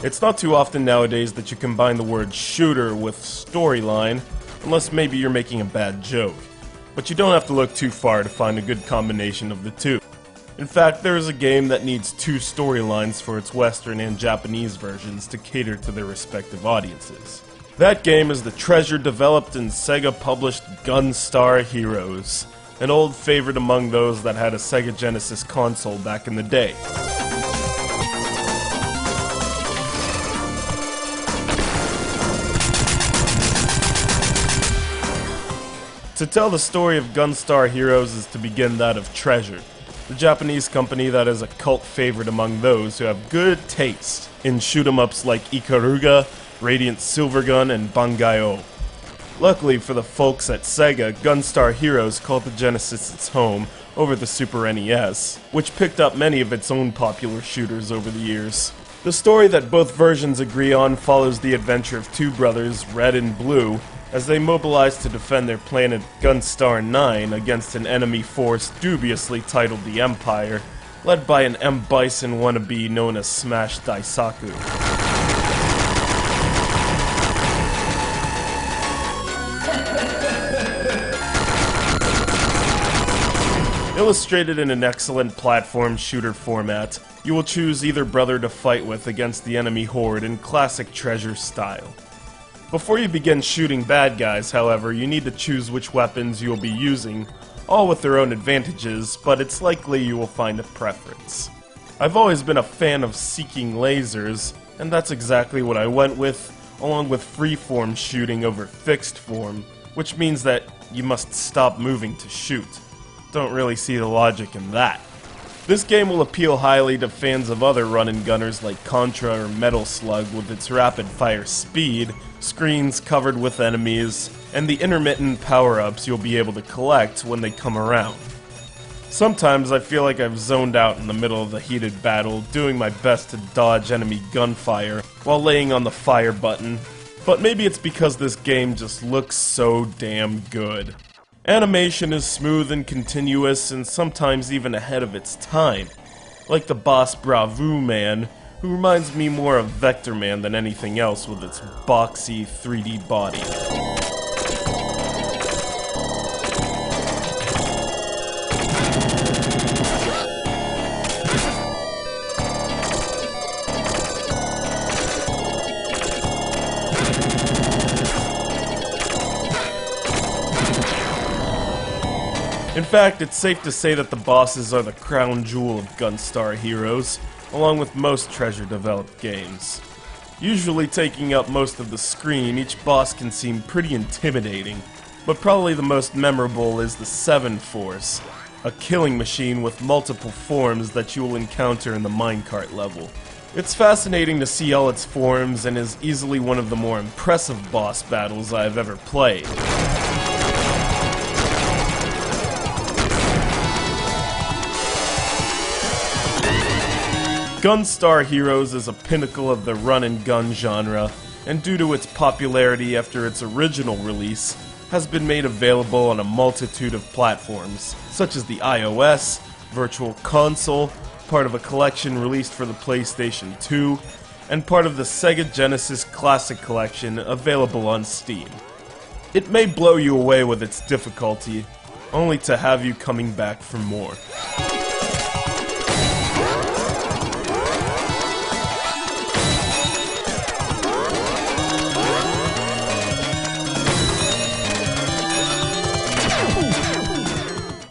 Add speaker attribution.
Speaker 1: It's not too often nowadays that you combine the word shooter with storyline, unless maybe you're making a bad joke. But you don't have to look too far to find a good combination of the two. In fact, there is a game that needs two storylines for its Western and Japanese versions to cater to their respective audiences. That game is the treasure-developed and Sega-published GUNSTAR Heroes, an old favorite among those that had a Sega Genesis console back in the day. To tell the story of GUNSTAR Heroes is to begin that of Treasure, the Japanese company that is a cult favorite among those who have good taste in shoot-em-ups like Ikaruga, Radiant Silvergun, and Bangai-O. Luckily for the folks at Sega, GUNSTAR Heroes called the Genesis its home over the Super NES, which picked up many of its own popular shooters over the years. The story that both versions agree on follows the adventure of two brothers, Red and Blue, as they mobilize to defend their planet GUNSTAR 9 against an enemy force dubiously titled the Empire, led by an M. Bison wannabe known as Smash Daisaku. Illustrated in an excellent platform shooter format, you will choose either brother to fight with against the enemy horde in classic Treasure style. Before you begin shooting bad guys, however, you need to choose which weapons you will be using, all with their own advantages, but it's likely you will find a preference. I've always been a fan of seeking lasers, and that's exactly what I went with, along with freeform shooting over fixed form, which means that you must stop moving to shoot. Don't really see the logic in that. This game will appeal highly to fans of other run-and-gunners like Contra or Metal Slug with its rapid-fire speed, screens covered with enemies, and the intermittent power-ups you'll be able to collect when they come around. Sometimes I feel like I've zoned out in the middle of the heated battle, doing my best to dodge enemy gunfire while laying on the fire button, but maybe it's because this game just looks so damn good. Animation is smooth and continuous and sometimes even ahead of its time, like the boss Bravoo Man, who reminds me more of Vector Man than anything else with its boxy 3D body. In fact, it's safe to say that the bosses are the crown jewel of GUNSTAR Heroes, along with most Treasure-developed games. Usually taking up most of the screen, each boss can seem pretty intimidating, but probably the most memorable is the 7 Force, a killing machine with multiple forms that you will encounter in the minecart level. It's fascinating to see all its forms and is easily one of the more impressive boss battles I have ever played. GUNSTAR Heroes is a pinnacle of the run-and-gun genre, and due to its popularity after its original release, has been made available on a multitude of platforms, such as the iOS, Virtual Console, part of a collection released for the PlayStation 2, and part of the Sega Genesis Classic Collection available on Steam. It may blow you away with its difficulty, only to have you coming back for more.